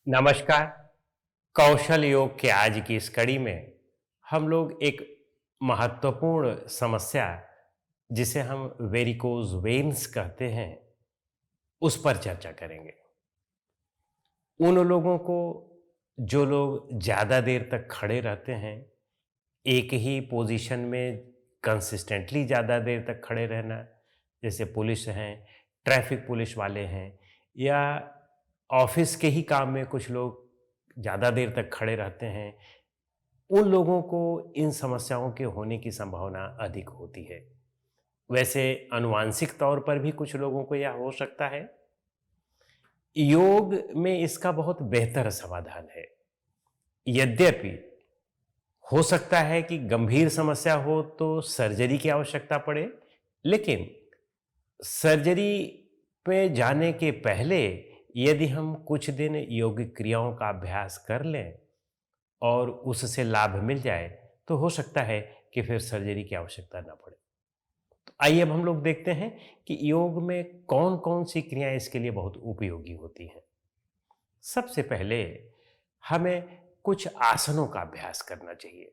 नमस्कार। कौशल योग के आज की इस कड़ी में हम लोग एक महत्वपूर्ण समस्या जिसे हम वेरिकोज वेन्स कहते हैं उस पर चर्चा करेंगे। उन लोगों को जो लोग ज़्यादा देर तक खड़े रहते हैं, एक ही पोजीशन में कंसिस्टेंटली ज़्यादा देर तक खड़े रहना, जैसे पुलिस हैं, ट्रैफिक पुलिस वाले हैं, या ऑफिस के ही काम में कुछ लोग ज़्यादा देर तक खड़े रहते हैं, उन लोगों को इन समस्याओं के होने की संभावना अधिक होती है। वैसे आनुवांशिक तौर पर भी कुछ लोगों को यह हो सकता है। योग में इसका बहुत बेहतर समाधान है। यद्यपि हो सकता है कि गंभीर समस्या हो तो सर्जरी की आवश्यकता पड़े, लेकिन सर्जरी पे जाने के पहले यदि हम कुछ दिन योगिक क्रियाओं का अभ्यास कर लें और उससे लाभ मिल जाए तो हो सकता है कि फिर सर्जरी की आवश्यकता ना पड़े। तो आइए अब हम लोग देखते हैं कि योग में कौन कौन सी क्रियाएं इसके लिए बहुत उपयोगी होती हैं। सबसे पहले हमें कुछ आसनों का अभ्यास करना चाहिए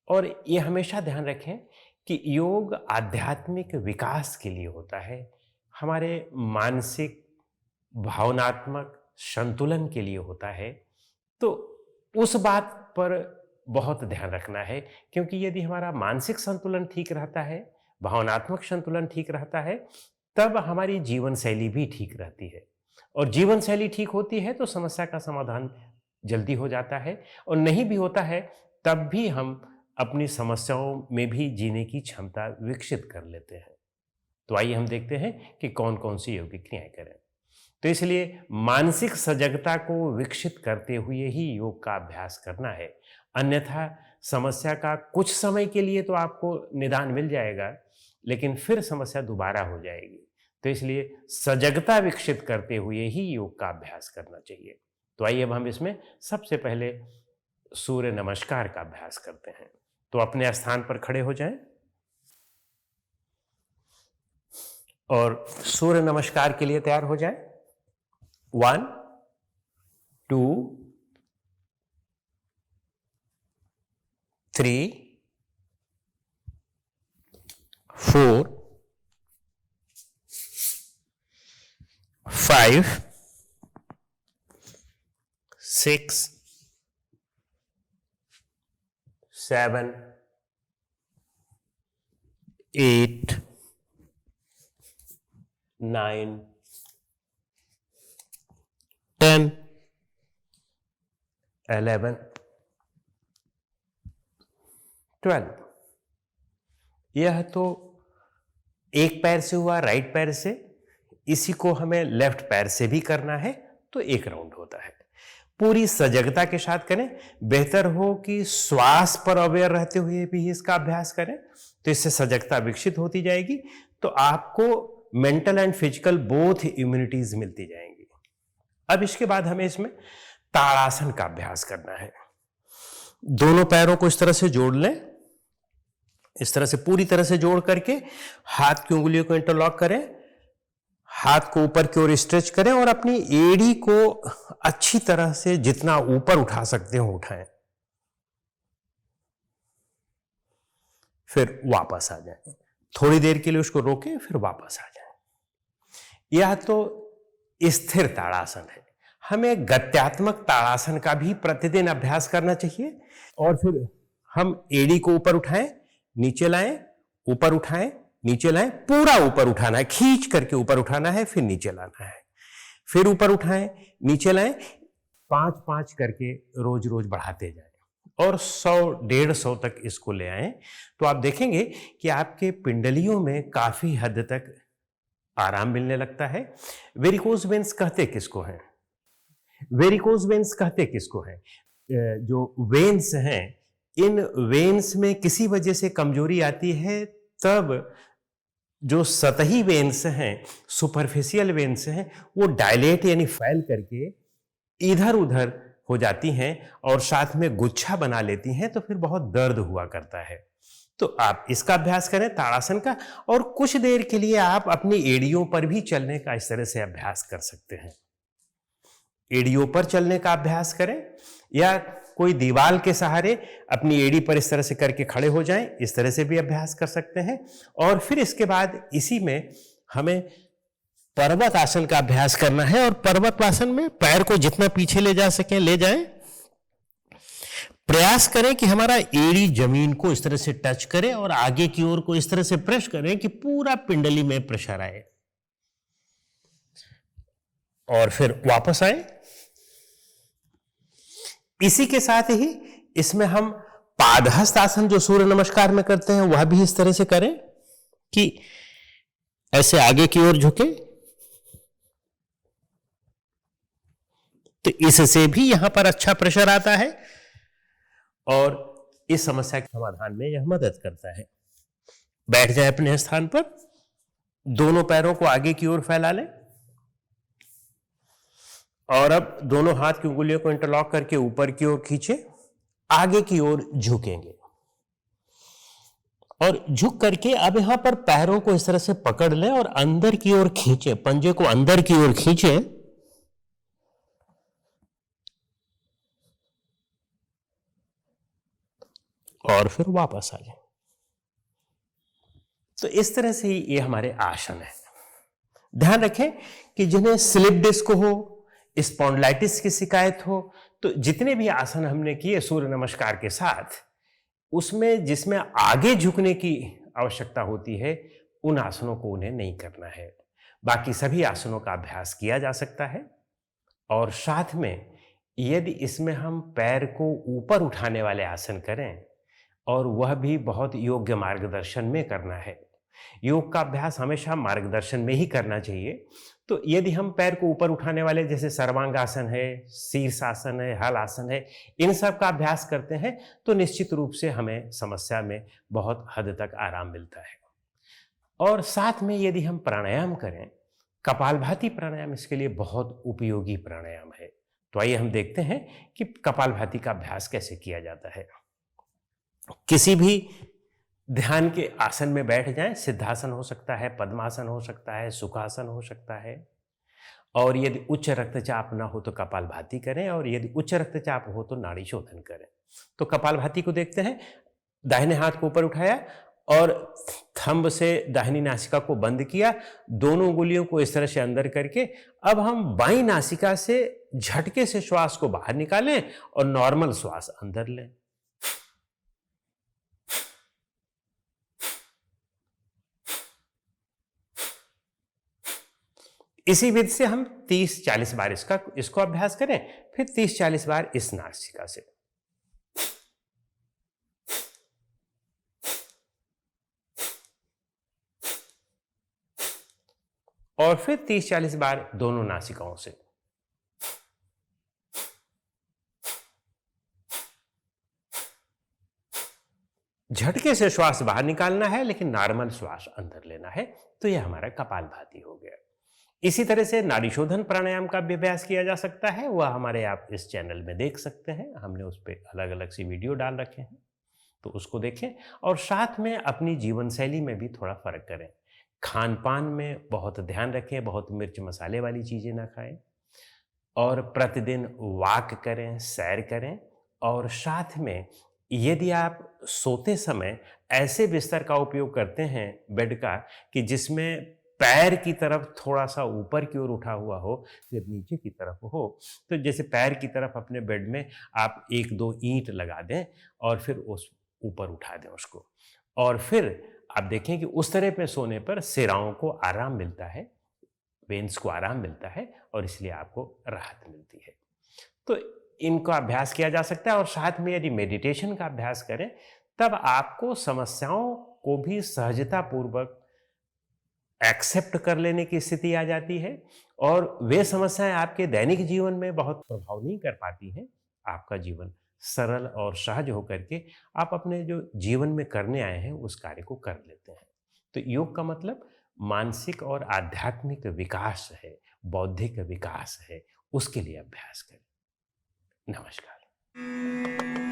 और ये हमेशा ध्यान रखें कि योग आध्यात्मिक विकास के लिए होता है, हमारे मानसिक भावनात्मक संतुलन के लिए होता है। तो उस बात पर बहुत ध्यान रखना है, क्योंकि यदि हमारा मानसिक संतुलन ठीक रहता है, भावनात्मक संतुलन ठीक रहता है, तब हमारी जीवन शैली भी ठीक रहती है और जीवन शैली ठीक होती है तो समस्या का समाधान जल्दी हो जाता है, और नहीं भी होता है तब भी हम अपनी समस्याओं में भी जीने की क्षमता विकसित कर लेते हैं। तो आइए हम देखते हैं कि कौन कौन सी योगिक क्रियाएं करें। तो इसलिए मानसिक सजगता को विकसित करते हुए ही योग का अभ्यास करना है, अन्यथा समस्या का कुछ समय के लिए तो आपको निदान मिल जाएगा, लेकिन फिर समस्या दोबारा हो जाएगी। तो इसलिए सजगता विकसित करते हुए ही योग का अभ्यास करना चाहिए। तो आइए अब हम इसमें सबसे पहले सूर्य नमस्कार का अभ्यास करते हैं। तो अपने स्थान पर खड़े हो जाएं और सूर्य नमस्कार के लिए तैयार हो जाएं। 1 2 3 4 5 6 7 8 9 10 11 12। यह तो एक पैर से हुआ, राइट पैर से। इसी को हमें लेफ्ट पैर से भी करना है तो एक राउंड होता है। पूरी सजगता के साथ करें। बेहतर हो कि श्वास पर अवेयर रहते हुए भी इसका अभ्यास करें, तो इससे सजगता विकसित होती जाएगी, तो आपको mental and physical both immunities मिलती जाएंगी। अब इसके बाद हमें इसमें ताड़ासन का अभ्यास करना है। दोनों पैरों को इस तरह से जोड़ लें, इस तरह से पूरी तरह से जोड़ करके हाथ की उंगलियों को इंटरलॉक करें, हाथ को ऊपर की ओर स्ट्रेच करें और अपनी एड़ी को अच्छी तरह से जितना ऊपर उठा सकते हो उठाएं, फिर वापस आ जाएं। थोड़ी देर के लिए उसको रोकें, फिर वापस आ जाएं। यह तो स्थिर ताड़ासन है। हमें गत्यात्मक ताड़ासन का भी प्रतिदिन अभ्यास करना चाहिए। और फिर हम एड़ी को ऊपर उठाएं, नीचे लाएं, ऊपर उठाएं, नीचे लाएं, पूरा ऊपर उठाना है, खींच करके ऊपर उठाना है, फिर नीचे लाना है, फिर ऊपर उठाएं, नीचे लाएं, 5-5 करके रोज रोज बढ़ाते जाएं और 100-150 तक इसको ले आएं। तो आप देखेंगे कि आपके पिंडलियों में काफी हद तक आराम मिलने लगता है। वेरिकोज वेन्स कहते किसको हैं? वेरिकोज वेन्स कहते किसको हैं? जो वेन्स हैं, इन वेन्स में किसी वजह से कमजोरी आती है, तब जो सतही वेन्स हैं, सुपरफिशियल वेन्स हैं, वो डायलेट यानी फैल करके इधर उधर हो जाती हैं और साथ में गुच्छा बना लेती हैं, तो फिर बहुत दर्द हुआ करता है। तो आप इसका अभ्यास करें ताड़ासन का, और कुछ देर के लिए आप अपनी एड़ियों पर भी चलने का इस तरह से अभ्यास कर सकते हैं। एड़ियों पर चलने का अभ्यास करें या कोई दीवार के सहारे अपनी एड़ी पर इस तरह से करके खड़े हो जाएं, इस तरह से भी अभ्यास कर सकते हैं। और फिर इसके बाद इसी में हमें पर्वत आसन का अभ्यास करना है और पर्वत आसन में पैर को जितना पीछे ले जा सकें ले जाएं। प्रयास करें कि हमारा एड़ी जमीन को इस तरह से टच करे और आगे की ओर को इस तरह से प्रेस करें कि पूरा पिंडली में प्रेशर आए और फिर वापस आए। इसी के साथ ही इसमें हम पादहस्त आसन जो सूर्य नमस्कार में करते हैं वह भी इस तरह से करें कि ऐसे आगे की ओर झुके, तो इससे भी यहां पर अच्छा प्रेशर आता है और इस समस्या के समाधान में यह मदद करता है। बैठ जाए अपने स्थान पर, दोनों पैरों को आगे की ओर फैला लें और अब दोनों हाथ की उंगलियों को इंटरलॉक करके ऊपर की ओर खींचे, आगे की ओर झुकेंगे और झुक करके अब यहां पर पैरों को इस तरह से पकड़ लें और अंदर की ओर खींचे, पंजे को अंदर की ओर खींचे और फिर वापस आ जाए। तो इस तरह से ही ये हमारे आसन है। ध्यान रखें कि जिन्हें स्लिप डिस्क हो, स्पॉन्डिलाइटिस की शिकायत हो, तो जितने भी आसन हमने किए सूर्य नमस्कार के साथ, उसमें जिसमें आगे झुकने की आवश्यकता होती है उन आसनों को उन्हें नहीं करना है। बाकी सभी आसनों का अभ्यास किया जा सकता है और साथ में यदि इसमें हम पैर को ऊपर उठाने वाले आसन करें और वह भी बहुत योग्य मार्गदर्शन में करना है। योग का अभ्यास हमेशा मार्गदर्शन में ही करना चाहिए। तो यदि हम पैर को ऊपर उठाने वाले जैसे सर्वांगासन है, शीर्षासन है, हल आसन है, इन सब का अभ्यास करते हैं तो निश्चित रूप से हमें समस्या में बहुत हद तक आराम मिलता है। और साथ में यदि हम प्राणायाम करें, कपालभाति प्राणायाम इसके लिए बहुत उपयोगी प्राणायाम है। तो आइए हम देखते हैं कि कपालभाति का अभ्यास कैसे किया जाता है। किसी भी ध्यान के आसन में बैठ जाएं, सिद्धासन हो सकता है, पद्मासन हो सकता है, सुखासन हो सकता है। और यदि उच्च रक्तचाप ना हो तो कपालभाति करें और यदि उच्च रक्तचाप हो तो नाड़ी शोधन करें। तो कपालभाति को देखते हैं। दाहिने हाथ को ऊपर उठाया और थंब से दाहिनी नासिका को बंद किया, दोनों उंगलियों को इस तरह से अंदर करके अब हम बाईं नासिका से झटके से श्वास को बाहर निकालें और नॉर्मल श्वास अंदर लें। इसी विधि से हम 30-40 बार इसको अभ्यास करें, फिर 30-40 बार इस नासिका से। और फिर 30-40 बार दोनों नासिकाओं से। झटके से श्वास बाहर निकालना है लेकिन नॉर्मल श्वास अंदर लेना है। तो यह हमारा कपालभाति हो गया। इसी तरह से नाड़ी शोधन प्राणायाम का भी अभ्यास किया जा सकता है। वह हमारे आप इस चैनल में देख सकते हैं, हमने उस पर अलग अलग सी वीडियो डाल रखे हैं, तो उसको देखें। और साथ में अपनी जीवन शैली में भी थोड़ा फर्क करें। खान पान में बहुत ध्यान रखें, बहुत मिर्च मसाले वाली चीज़ें ना खाएं और प्रतिदिन वॉक करें, सैर करें। और साथ में यदि आप सोते समय ऐसे बिस्तर का उपयोग करते हैं बेड का कि जिसमें पैर की तरफ थोड़ा सा ऊपर की ओर उठा हुआ हो, फिर नीचे की तरफ हो, तो जैसे पैर की तरफ अपने बेड में आप 1-2 ईंट लगा दें और फिर उस ऊपर उठा दें उसको। और फिर आप देखें कि उस तरह पे सोने पर सिराओं को आराम मिलता है, वेन्स को आराम मिलता है और इसलिए आपको राहत मिलती है। तो इनका अभ्यास किया जा सकता है। और साथ में यदि मेडिटेशन का अभ्यास करें तब आपको समस्याओं को भी सहजतापूर्वक एक्सेप्ट कर लेने की स्थिति आ जाती है और वे समस्याएं आपके दैनिक जीवन में बहुत प्रभाव नहीं कर पाती हैं। आपका जीवन सरल और सहज होकर के आप अपने जो जीवन में करने आए हैं उस कार्य को कर लेते हैं। तो योग का मतलब मानसिक और आध्यात्मिक विकास है, बौद्धिक विकास है, उसके लिए अभ्यास करें। नमस्कार।